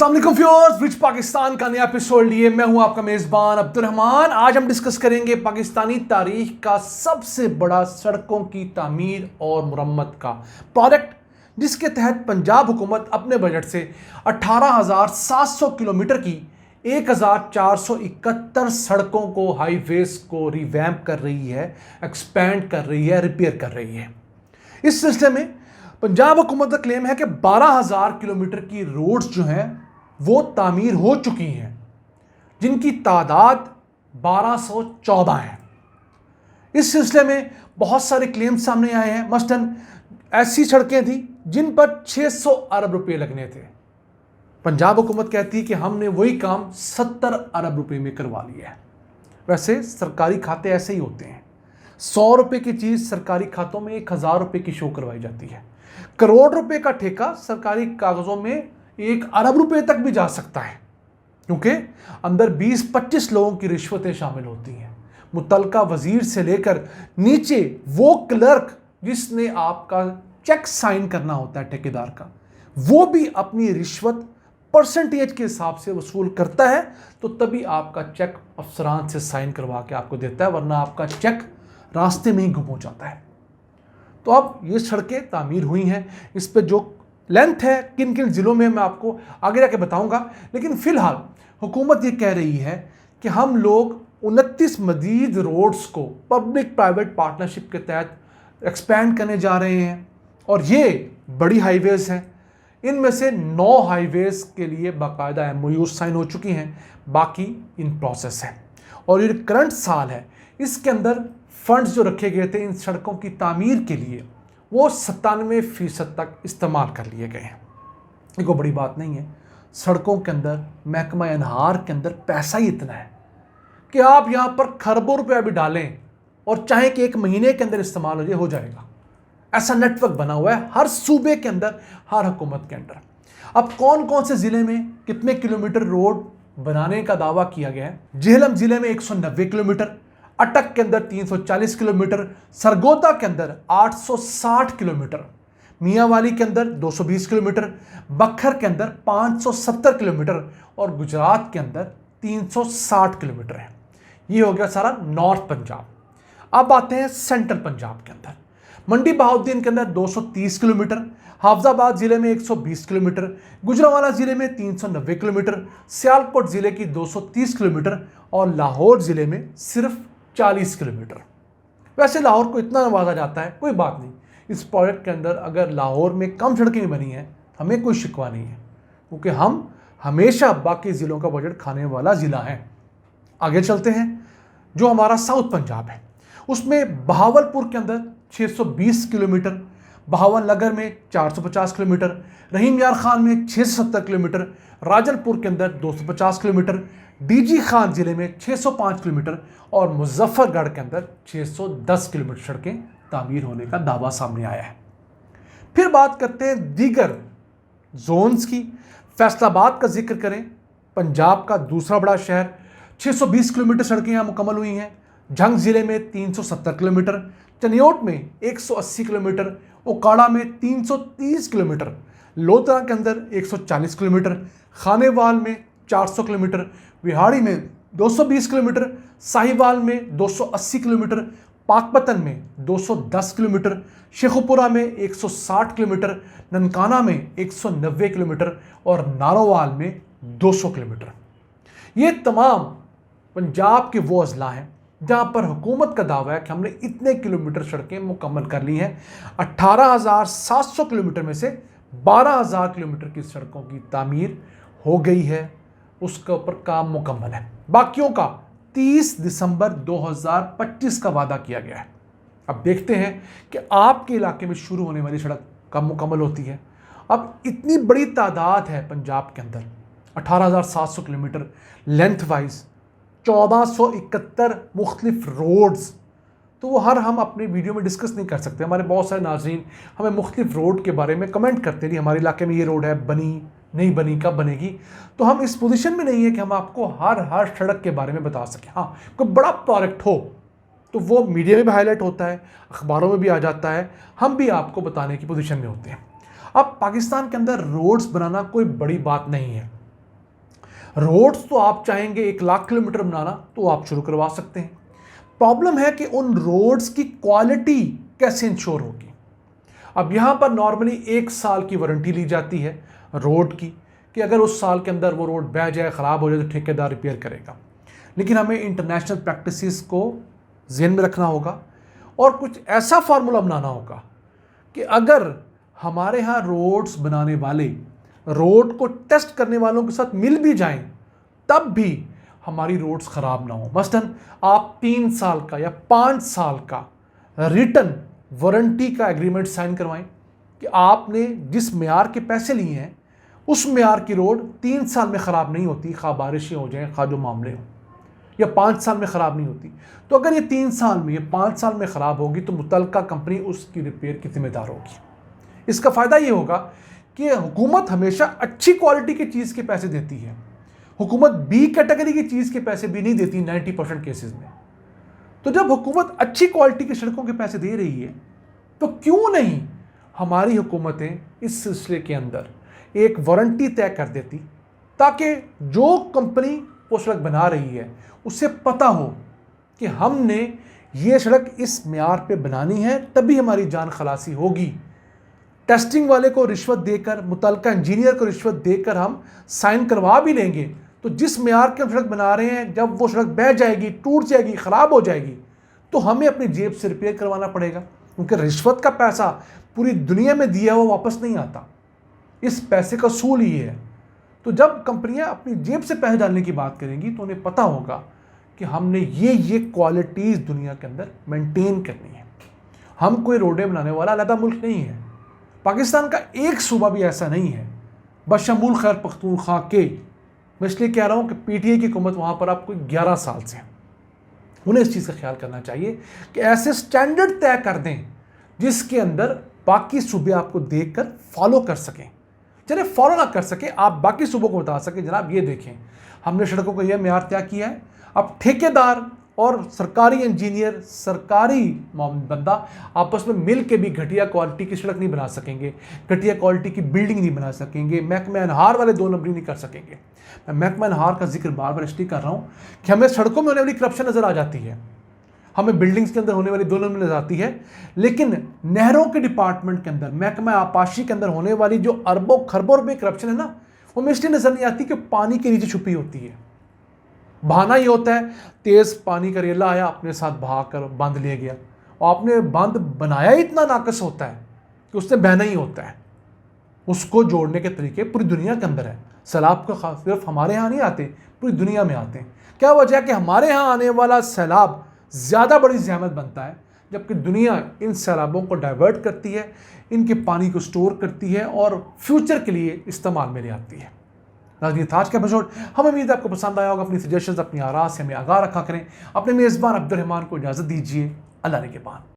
अस्सलाम वालेकुम viewers, rich Pakistan का नया एपिसोड लिए मैं हूं आपका मेज़बान अब्दुल रहमान। आज हम डिस्कस करेंगे पाकिस्तानी तारीख का सबसे बड़ा सड़कों की तामीर और मुरम्मत का प्रोजेक्ट, जिसके तहत पंजाब हुकूमत अपने बजट से 18,700 किलोमीटर की 1,471 सड़कों को, हाईवेज को रिवैम्प कर रही है, एक्सपैंड कर रही है, रिपेयर कर रही है। इस सिलसिले में पंजाब हुकूमत का क्लेम है कि 12,000 किलोमीटर की रोड्स जो हैं वो तामीर हो चुकी हैं, जिनकी तादाद 1214 है। इस सिलसिले में बहुत सारे क्लेम सामने आए हैं। मसलन ऐसी सड़कें थी जिन पर 600 अरब रुपए लगने थे। पंजाब हुकूमत कहती है कि हमने वही काम 70 अरब रुपए में करवा लिया है। वैसे सरकारी खाते ऐसे ही होते हैं। 100 रुपए की चीज़ सरकारी खातों में 1,000 रुपए की शो करवाई जाती है। करोड़ रुपए का ठेका सरकारी कागजों में 1 अरब रुपए तक भी जा सकता है, क्योंकि अंदर 20-25 लोगों की रिश्वतें शामिल होती हैं। मुतलका वजीर से लेकर नीचे वो क्लर्क जिसने आपका चेक साइन करना होता है ठेकेदार का, वो भी अपनी रिश्वत परसेंटेज के हिसाब से वसूल करता है, तो तभी आपका चेक अफसरान से साइन करवा के आपको देता है, वरना आपका चेक रास्ते में ही गुम हो जाता है। तो अब ये सड़कें तामीर हुई हैं। इस पे जो लेंथ है किन किन ज़िलों में मैं आपको आगे जाके बताऊंगा, लेकिन फ़िलहाल हुकूमत ये कह रही है कि हम लोग 29 मजीद रोड्स को पब्लिक प्राइवेट पार्टनरशिप के तहत एक्सपैंड करने जा रहे हैं, और ये बड़ी हाईवेज़ हैं। इनमें से 9 हाईवेज़ के लिए बाकायदा MOU साइन हो चुकी हैं, बाकी इन प्रोसेस है। और ये करंट साल है, इसके अंदर फंड्स जो रखे गए थे इन सड़कों की तामीर के लिए, वो 97% तक इस्तेमाल कर लिए गए हैं। ये कोई बड़ी बात नहीं है। सड़कों के अंदर, महकमा अनहार के अंदर पैसा ही इतना है कि आप यहाँ पर खरबों रुपया भी डालें और चाहे कि 1 महीने के अंदर इस्तेमाल हो जाएगा। ऐसा नेटवर्क बना हुआ है हर सूबे के अंदर, हर हुकूमत के अंदर। अब कौन कौन से ज़िले में कितने किलोमीटर रोड बनाने का दावा किया गया है? जेहलम ज़िले में 190 किलोमीटर, अटक के अंदर 340 किलोमीटर, सरगोदा के अंदर 860 किलोमीटर, मियांवाली के अंदर 220 किलोमीटर, बखर के अंदर 570 किलोमीटर और गुजरात के अंदर 360 किलोमीटर है। ये हो गया सारा नॉर्थ पंजाब। अब आते हैं सेंट्रल पंजाब के अंदर। मंडी बहाउद्दीन के अंदर 230 किलोमीटर, हाफजाबाद ज़िले में 120 किलोमीटर, गुजरांवाला ज़िले में 390 किलोमीटर, सियालकोट ज़िले की 230 किलोमीटर और लाहौर ज़िले में सिर्फ 40 किलोमीटर। वैसे लाहौर को इतना नवाजा जाता है, कोई बात नहीं। इस प्रोजेक्ट के अंदर अगर लाहौर में कम सड़कें बनी हैं, हमें कोई शिकवा नहीं है, क्योंकि हम हमेशा बाकी ज़िलों का बजट खाने वाला ज़िला है। आगे चलते हैं। जो हमारा साउथ पंजाब है, उसमें बहावलपुर के अंदर 620 किलोमीटर, बहावल नगर में 450 किलोमीटर, रहीम यार खान में 670 किलोमीटर, राजनपुर के अंदर 250 किलोमीटर, डीजी खान ज़िले में 605 किलोमीटर और मुजफ्फरगढ़ के अंदर 610 किलोमीटर सड़कें तामीर होने का दावा सामने आया है। फिर बात करते हैं दीगर जोन्स की। फैसलाबाद का जिक्र करें, पंजाब का दूसरा बड़ा शहर, 620 किलोमीटर सड़कें यहाँ मुकम्मल हुई हैं। झंग ज़िले में 370 किलोमीटर, चनियोट में 180 किलोमीटर, ओकाड़ा में 330 किलोमीटर, लोधरा के अंदर 140 किलोमीटर, खानेवाल में 400 किलोमीटर, विहाड़ी में 220 किलोमीटर, साहिवाल में 280 किलोमीटर, पाकपतन में 210 किलोमीटर, शेखुपुरा में 160 किलोमीटर, ननकाना में 190 किलोमीटर और नारोवाल में 200 किलोमीटर। ये तमाम पंजाब के वो अजला हैं जहाँ पर हुकूमत का दावा है कि हमने इतने किलोमीटर सड़कें मुकम्मल कर ली हैं। 18,700 किलोमीटर में से 12,000 किलोमीटर की सड़कों की तामीर हो गई है, उसके ऊपर काम मुकम्मल है। बाकियों का 30 दिसंबर 2025 का वादा किया गया है। अब देखते हैं कि आपके इलाके में शुरू होने वाली सड़क कब मुकम्मल होती है। अब इतनी बड़ी तादाद है पंजाब के अंदर, 18,700 किलोमीटर लेंथ वाइज, 1471 मुख्तलिफ रोड्स, तो वो हर हम अपने वीडियो में डिस्कस नहीं कर सकते। हमारे बहुत सारे नाजरीन हमें मुख्तलिफ रोड के बारे में कमेंट करते नहीं, हमारे इलाके में ये रोड है, बनी नहीं बनी, कब बनेगी। तो हम इस पोजीशन में नहीं है कि हम आपको हर सड़क के बारे में बता सकें। हाँ, कोई बड़ा प्रोजेक्ट हो तो वो मीडिया में भी हाईलाइट होता है, अखबारों में भी आ जाता है, हम भी आपको बताने की पोजीशन में होते हैं। अब पाकिस्तान के अंदर रोड्स बनाना कोई बड़ी बात नहीं है, रोड्स तो आप चाहेंगे 1 लाख किलोमीटर बनाना तो आप शुरू करवा सकते हैं। प्रॉब्लम है कि उन रोड्स की क्वालिटी कैसे इंश्योर होगी। अब यहाँ पर नॉर्मली 1 साल की वारंटी ली जाती है रोड की, कि अगर उस साल के अंदर वो रोड बह जाए, ख़राब हो जाए तो ठेकेदार रिपेयर करेगा। लेकिन हमें इंटरनेशनल प्रैक्टिसेस को ज़हन में रखना होगा और कुछ ऐसा फार्मूला बनाना होगा कि अगर हमारे यहाँ रोड्स बनाने वाले रोड को टेस्ट करने वालों के साथ मिल भी जाएं, तब भी हमारी रोड्स ख़राब ना हो। मसलन आप 3 साल का या 5 साल का रिटर्न वारंटी का एग्रीमेंट साइन करवाएं कि आपने जिस मेयार के पैसे लिए हैं उस मेयार की रोड 3 साल में ख़राब नहीं होती, खा बारिशें हो जाएं, खा जो मामले हों, या 5 साल में ख़राब नहीं होती। तो अगर ये 3 साल में, ये 5 साल में ख़राब होगी तो मुतल्लिका कंपनी उसकी रिपेयर की जिम्मेदार होगी। इसका फ़ायदा ये होगा कि हुकूमत हमेशा अच्छी क्वालिटी की चीज़ के पैसे देती है। हुकूमत बी कैटेगरी की चीज़ के पैसे भी नहीं देती 90% केसेस में। तो जब हुकूमत अच्छी क्वालिटी की सड़कों के पैसे दे रही है तो क्यों नहीं हमारी हुकूमतें इस सिलसिले के अंदर एक वारंटी तय कर देती, ताकि जो कंपनी वो सड़क बना रही है उसे पता हो कि हमने ये सड़क इस मेयार पे बनानी है, तभी हमारी जान खलासी होगी। टेस्टिंग वाले को रिश्वत देकर, मुतल्लिका इंजीनियर को रिश्वत देकर हम साइन करवा भी लेंगे तो जिस मेयार के हम सड़क बना रहे हैं, जब वो सड़क बह जाएगी, टूट जाएगी, ख़राब हो जाएगी तो हमें अपनी जेब से रिपेयर करवाना पड़ेगा, क्योंकि रिश्वत का पैसा पूरी दुनिया में दिया हुआ वापस नहीं आता। इस पैसे का सूल ही है। तो जब कंपनियां अपनी जेब से पैसे डालने की बात करेंगी तो उन्हें पता होगा कि हमने ये क्वालिटीज़ दुनिया के अंदर मेंटेन करनी है। हम कोई रोडें बनाने वाला अलग मुल्क नहीं है। पाकिस्तान का एक सूबा भी ऐसा नहीं है बशमूल खैर पख्तूनख्वा के। मैं इसलिए कह रहा हूँ कि पीटीआई की हुकूमत वहाँ पर आपको 11 साल से, उन्हें इस चीज़ का ख्याल करना चाहिए कि ऐसे स्टैंडर्ड तय कर दें जिसके अंदर बाकी सूबे आपको देखकर फॉलो कर सकें। चले फॉलो ना कर सके, आप बाकी सूबों को बता सकें जनाब ये देखें हमने सड़कों का यह मेयार तय किया है। अब ठेकेदार और सरकारी इंजीनियर, सरकारी बंदा आपस में मिल के भी घटिया क्वालिटी की सड़क नहीं बना सकेंगे, घटिया क्वालिटी की बिल्डिंग नहीं बना सकेंगे, महकमा अनहार वाले 2 नंबरी नहीं कर सकेंगे। मैं महकमा अनहार का जिक्र बार बार इसलिए कर रहा हूँ कि हमें सड़कों में होने वाली करप्शन नज़र आ जाती है, हमें बिल्डिंग्स के अंदर होने वाली 2 नंबरी नजर आती है, लेकिन नहरों के डिपार्टमेंट के अंदर, महकमा आपाशी के अंदर होने वाली जो अरबों खरबों रुपए करप्शन है ना, वो हमें इसलिए नज़र नहीं आती कि पानी के नीचे छुपी होती है। बहाना ये होता है तेज़ पानी का रेला आया, अपने साथ बहा कर बांध लिया गया, और आपने बांध बनाया ही इतना नाकस होता है कि उससे बहना ही होता है। उसको जोड़ने के तरीके पूरी दुनिया के अंदर है। सैलाब का खास सिर्फ हमारे यहाँ नहीं आते, पूरी दुनिया में आते हैं। क्या वजह है कि हमारे यहाँ आने वाला सैलाब ज़्यादा बड़ी ज़हमत बनता है, जबकि दुनिया इन सैलाबों को डाइवर्ट करती है, इनके पानी को स्टोर करती है और फ्यूचर के लिए इस्तेमाल में ले आती है। नाज़रीन, आज का एपिसोड हमें उम्मीद है आपको पसंद आया होगा। अपनी सजेशंस, अपनी आराज़ से हमें आगाह रखा करें। अपने मेज़बान अब्दुल रहमान को इजाज़त दीजिए। अल्लाह ने के बाद।